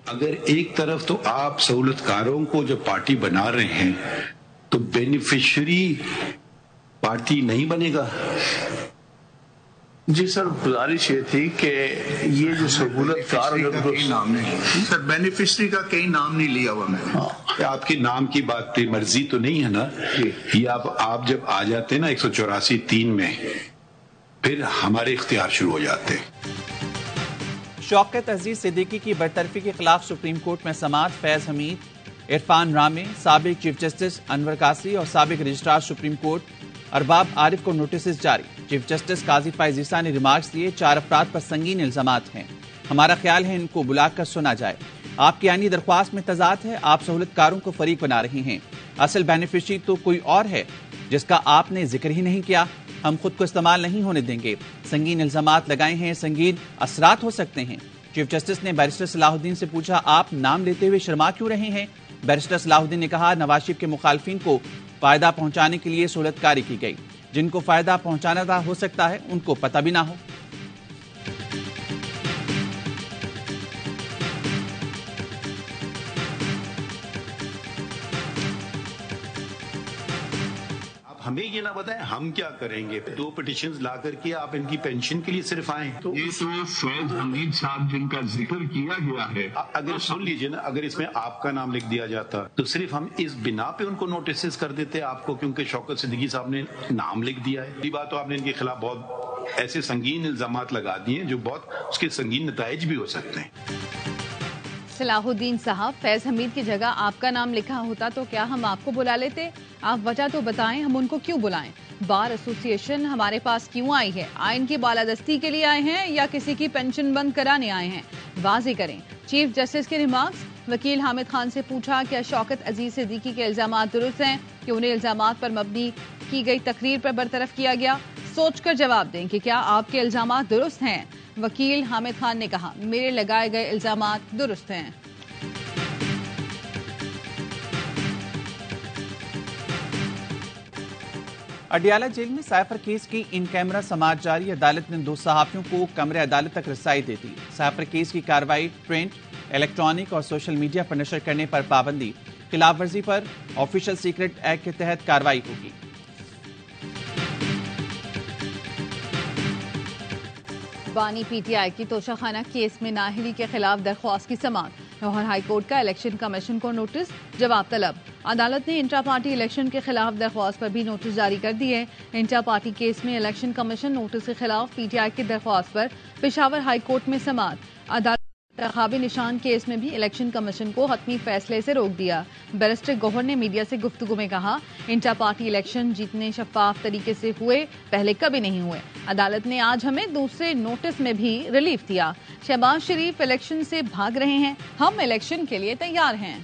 اگر ایک طرف تو آپ سہولتکاروں کو جو پارٹی بنا رہے ہیں تو بینیفیشری پارٹی نہیں بنے گا. جی سر، گزارش یہ تھی کہ یہ جو سہولت کار نام نہیں سر، بینیفیشری کا کہیں نام نہیں لیا ہوا میں نے. آپ کے نام کی بات تھی، مرضی تو نہیں ہے نا. یہ آپ جب آ جاتے ہیں نا 184(3) میں، پھر ہمارے اختیار شروع ہو جاتے ہیں. شوکت عزیز صدیقی کی برطرفی کے خلاف سپریم کورٹ میں سماعت. فیض حمید، عرفان رامے، سابق چیف جسٹس انور قاسی اور سابق رجسٹرار سپریم کورٹ ارباب عارف کو نوٹسز جاری. چیف جسٹس قاضی فائز عیسیٰ نے ریمارکس دیے، 4 افراد پر سنگین الزامات ہیں، ہمارا خیال ہے ان کو بلا کر سنا جائے. آپ کی آئینی درخواست میں تضاد ہے، آپ سہولت کاروں کو فریق بنا رہی ہیں، اصل بینیفیشری تو کوئی اور ہے جس کا آپ نے ذکر ہی نہیں کیا. ہم خود کو استعمال نہیں ہونے دیں گے. سنگین الزامات لگائے ہیں، سنگین اثرات ہو سکتے ہیں. چیف جسٹس نے بیرسٹر صلاح الدین سے پوچھا، آپ نام لیتے ہوئے شرما کیوں رہے ہیں؟ بیرسٹر صلاح الدین نے کہا، نواز شریف کے مخالفین کو فائدہ پہنچانے کے لیے سہولت کاری کی گئی. جن کو فائدہ پہنچانا تھا ہو سکتا ہے ان کو پتہ بھی نہ ہو. ہمیں یہ نہ بتائیں ہم کیا کریں گے. 2 پٹیشنز لا کر کے آپ ان کی پینشن کے لیے صرف آئیں. یہ تو فیض حمید صاحب جن کا ذکر کیا گیا ہے، اگر سن لیجئے نا، اگر اس میں آپ کا نام لکھ دیا جاتا تو صرف ہم اس بنا پہ ان کو نوٹسز کر دیتے آپ کو، کیونکہ شوکت صدیقی صاحب نے نام لکھ دیا ہے. یہ بات تو آپ نے ان کے خلاف بہت ایسے سنگین الزامات لگا دیے ہیں جو بہت اس کے سنگین نتائج بھی ہو سکتے ہیں. صلاح الدین صاحب، فیض حمید کی جگہ آپ کا نام لکھا ہوتا تو کیا ہم آپ کو بلا لیتے؟ آپ وجہ تو بتائیں، ہم ان کو کیوں بلائیں؟ بار ایسوسی ایشن ہمارے پاس کیوں آئی ہے؟ آئین کی بالادستی کے لیے آئے ہیں یا کسی کی پینشن بند کرانے آئے ہیں؟ واضح کریں. چیف جسٹس کے ریمارکس. وکیل حامد خان سے پوچھا، کیا شوکت عزیز صدیقی کے الزامات درست ہیں کہ انہیں الزامات پر مبنی کی گئی تقریر پر برطرف کیا گیا؟ سوچ کر جواب دیں کہ کیا آپ کے الزامات درست ہیں؟ وکیل حامد خان نے کہا، میرے لگائے گئے الزامات درست ہیں. اڈیالہ جیل میں سائفر کیس کی ان کیمرہ سماعت جاری. عدالت نے 2 صحافیوں کو کمرے عدالت تک رسائی دے دی. سائفر کیس کی کارروائی پرنٹ، الیکٹرانک اور سوشل میڈیا پر نشر کرنے پر پابندی. خلاف ورزی پر آفیشل سیکرٹ ایکٹ کے تحت کارروائی ہوگی. بانی پی ٹی آئی کی توشہ خانہ کیس میں نااہلی کے خلاف درخواست کی سماعت. لاہور ہائی کورٹ کا الیکشن کمیشن کو نوٹس، جواب طلب. عدالت نے انٹرا پارٹی الیکشن کے خلاف درخواست پر بھی نوٹس جاری کر دی ہے. انٹرا پارٹی کیس میں الیکشن کمیشن نوٹس کے خلاف پی ٹی آئی کی درخواست پر پشاور ہائی کورٹ میں سماعت. عدالت انتخابی نشان کیس میں بھی الیکشن کمیشن کو حتمی فیصلے سے روک دیا. بیرسٹر گوہر نے میڈیا سے گفتگو میں کہا، انٹرا پارٹی الیکشن جتنے شفاف طریقے سے ہوئے پہلے کبھی نہیں ہوئے. عدالت نے آج ہمیں دوسرے نوٹس میں بھی ریلیف دیا. شہباز شریف الیکشن سے بھاگ رہے ہیں، ہم الیکشن کے لیے تیار ہیں.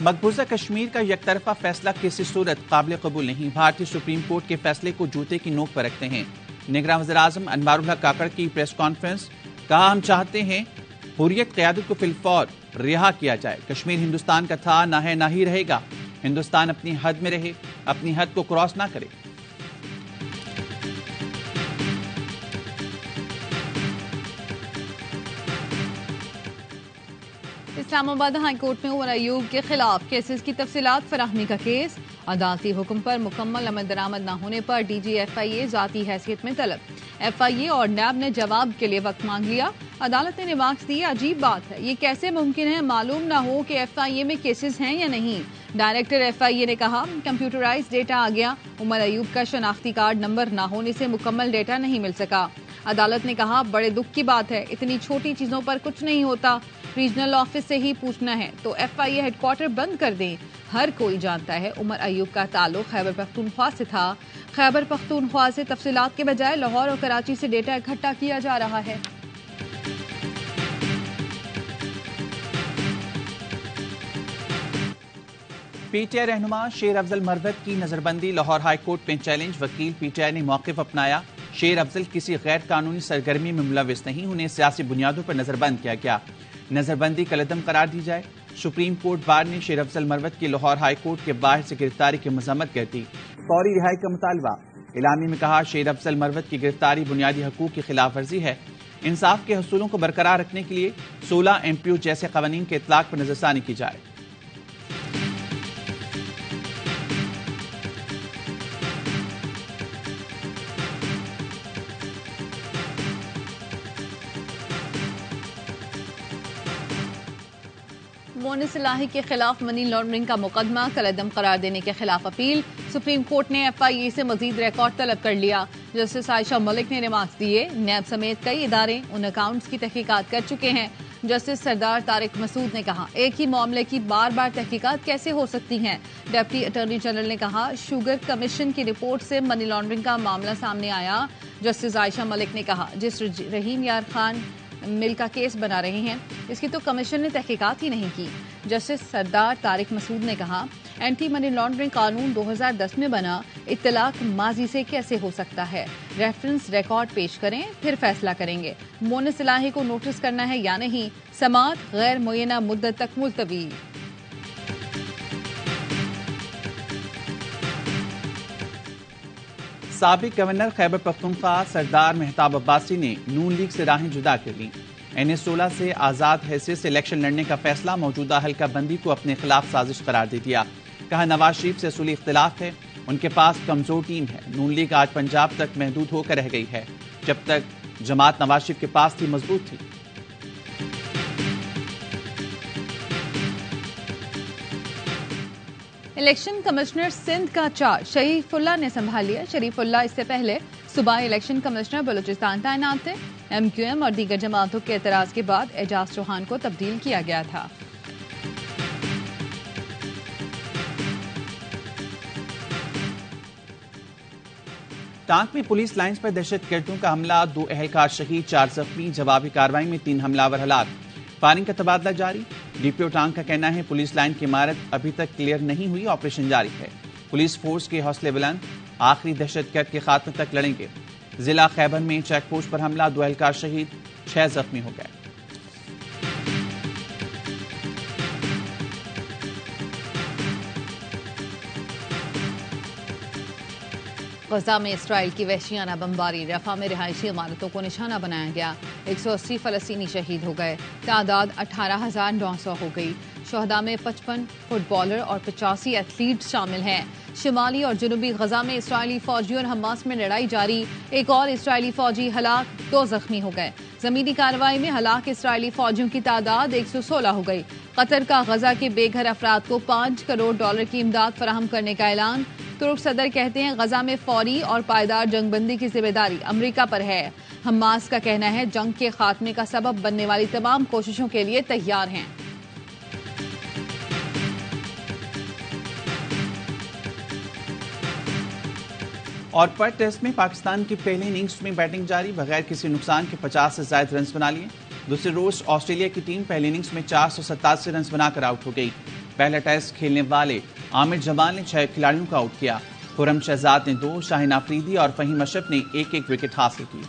مقبوضہ کشمیر کا یک طرفہ فیصلہ کسی صورت قابل قبول نہیں. بھارتی سپریم کورٹ کے فیصلے کو جوتے کی نوک پر رکھتے ہیں. نگراں وزیراعظم انوار الحق کاکڑ کی پریس کانفرنس. کہا، ہم چاہتے ہیں حریت قیادت کو فی الفور رہا کیا جائے. کشمیر ہندوستان کا تھا، نہ ہے، نہ ہی رہے گا. ہندوستان اپنی حد میں رہے، اپنی حد کو کراس نہ کرے. اسلام آباد ہائی کورٹ میں عمر ایوب کے خلاف کیسز کی تفصیلات فراہمی کا کیس. عدالتی حکم پر مکمل عمل درآمد نہ ہونے پر ڈی جی ایف آئی اے ذاتی حیثیت میں طلب. ایف آئی اے اور نیب نے جواب کے لیے وقت مانگ لیا. عدالت نے ریمارکس دیے، عجیب بات ہے، یہ کیسے ممکن ہے معلوم نہ ہو کہ ایف آئی اے میں کیسز ہیں یا نہیں. ڈائریکٹر ایف آئی اے نے کہا، کمپیوٹرائز ڈیٹا آ گیا، عمر ایوب کا شناختی کارڈ نمبر نہ ہونے سے مکمل ڈیٹا نہیں مل سکا. عدالت نے کہا، بڑے دکھ کی بات ہے، اتنی چھوٹی چیزوں پر کچھ نہیں ہوتا، ریجنل آفس سے ہی پوچھنا ہے تو ایف آئی اے ہیڈ کوارٹر بند کر دیں. ہر کوئی جانتا ہے عمر ایوب کا تعلق خیبر پختونخوا سے تھا. خیبر پختونخوا سے تفصیلات کے بجائے لاہور اور کراچی سے ڈیٹا اکٹھا کیا جا رہا ہے. پی ٹی آئی رہنما شیر افضل مروت کی نظر بندی. لاہور ہائی کورٹ میں چیلنج. وکیل پی ٹی آئی نے موقف اپنایا. شیر افضل کسی غیر قانونی سرگرمی میں ملوث نہیں، انہیں سیاسی بنیادوں پر نظر بند کیا گیا۔ نظر بندی کالعدم قرار دی جائے۔ سپریم کورٹ بار نے شیر افضل مروت کی لاہور ہائی کورٹ کے باہر سے گرفتاری کی مذمت کر دی۔ فوری رہائی کا مطالبہ۔ اعلامیے میں کہا شیر افضل مروت کی گرفتاری بنیادی حقوق کی خلاف ورزی ہے۔ انصاف کے حصولوں کو برقرار رکھنے کے لیے 16 MPO جیسے قوانین کے اطلاق پر نظرثانی کی جائے۔ مونس الہی کے خلاف منی لانڈرنگ کا مقدمہ کالعدم قرار دینے کے خلاف اپیل۔ سپریم کورٹ نے FIA سے مزید ریکارڈ طلب کر لیا۔ جسٹس عائشہ ملک نے ریمارکس دیے، نیب سمیت کئی ادارے ان اکاؤنٹس کی تحقیقات کر چکے ہیں۔ جسٹس سردار طارق مسعود نے کہا ایک ہی معاملے کی بار بار تحقیقات کیسے ہو سکتی ہیں۔ ڈپٹی اٹارنی جنرل نے کہا شوگر کمیشن کی رپورٹ سے منی لانڈرنگ کا معاملہ سامنے آیا۔ جسٹس عائشہ ملک نے کہا جس رحیم یار خان مل کا کیس بنا رہے ہیں اس کی تو کمیشن نے تحقیقات ہی نہیں کی۔ جسٹس سردار طارق مسعود نے کہا اینٹی منی لانڈرنگ قانون 2010 میں بنا، اطلاق ماضی سے کیسے ہو سکتا ہے؟ ریفرنس ریکارڈ پیش کریں پھر فیصلہ کریں گے۔ مونس الہی کو نوٹس کرنا ہے یا نہیں، سماعت غیر معینہ مدت تک ملتوی۔ سابق گورنر خیبر پختونخوا سردار مہتاب عباسی نے نون لیگ سے راہیں جدا کر لیں۔ NS16 سے آزاد حیثیت سے الیکشن لڑنے کا فیصلہ موجودہ حلقہ بندی کو اپنے خلاف سازش قرار دے دیا۔ کہا نواز شریف سے اصولی اختلاف ہے، ان کے پاس کمزور ٹیم ہے۔ نون لیگ آج پنجاب تک محدود ہو کر رہ گئی ہے، جب تک جماعت نواز شریف کے پاس تھی مضبوط تھی۔ الیکشن کمشنر سندھ کا چارج شریف اللہ نے سنبھال لیا۔ شریف اللہ اس سے پہلے صوبائی الیکشن کمشنر بلوچستان تعینات تھے۔ MQM اور دیگر جماعتوں کے اعتراض کے بعد اعجاز چوہان کو تبدیل کیا گیا تھا۔ ٹانک میں پولیس لائنز پر دہشت گردوں کا حملہ، 2 اہلکار شہید، 4 زخمی۔ جوابی کارروائی میں 3 حملہ ور ہلاک۔ فائرنگ کا تبادلہ جاری۔ DPO ٹانک کا کہنا ہے پولیس لائن کی عمارت ابھی تک کلیئر نہیں ہوئی، آپریشن جاری ہے۔ پولیس فورس کے حوصلے بلند، آخری دہشت گرد کے خاتمے تک لڑیں گے۔ ضلع خیبر میں چیک پوسٹ پر حملہ، 2 اہلکار شہید، 6 زخمی ہو گئے۔ غزہ میں اسرائیل کی وحشیانہ بمباری، رفح میں رہائشی عمارتوں کو نشانہ بنایا گیا۔ 180 فلسطینی شہید ہو گئے، تعداد 18,900 ہو گئی۔ شہداء میں 55 فٹ بالر اور 85 ایتھلیٹ شامل ہیں۔ شمالی اور جنوبی غزہ میں اسرائیلی فوجیوں اور حماس میں لڑائی جاری، ایک اور اسرائیلی فوجی ہلاک، 2 زخمی ہو گئے۔ زمینی کارروائی میں ہلاک اسرائیلی فوجیوں کی تعداد 116 ہو گئی۔ قطر کا غزہ کے بے گھر افراد کو $5 کروڑ کی امداد فراہم کرنے کا اعلان۔ ترک صدر کہتے ہیں غزہ میں فوری اور پائیدار جنگ بندی کی ذمہ داری امریکہ پر ہے۔ حماس کا کہنا ہے جنگ کے خاتمے کا سبب بننے والی تمام کوششوں کے لیے تیار ہیں۔ اور پرتھ ٹیسٹ میں پاکستان کی پہلی اننگز میں بیٹنگ جاری، بغیر کسی نقصان کے 50 سے زائد رنز بنا لیے۔ دوسرے روز آسٹریلیا کی ٹیم پہلی اننگز میں 487 رنز بنا کر آؤٹ ہو گئی۔ پہلا ٹیسٹ کھیلنے والے عامر جمال نے 6 کھلاڑیوں کو آؤٹ کیا۔ خرم شہزاد نے 2، شاہین آفریدی اور فہیم اشرف نے 1 وکٹ حاصل کی۔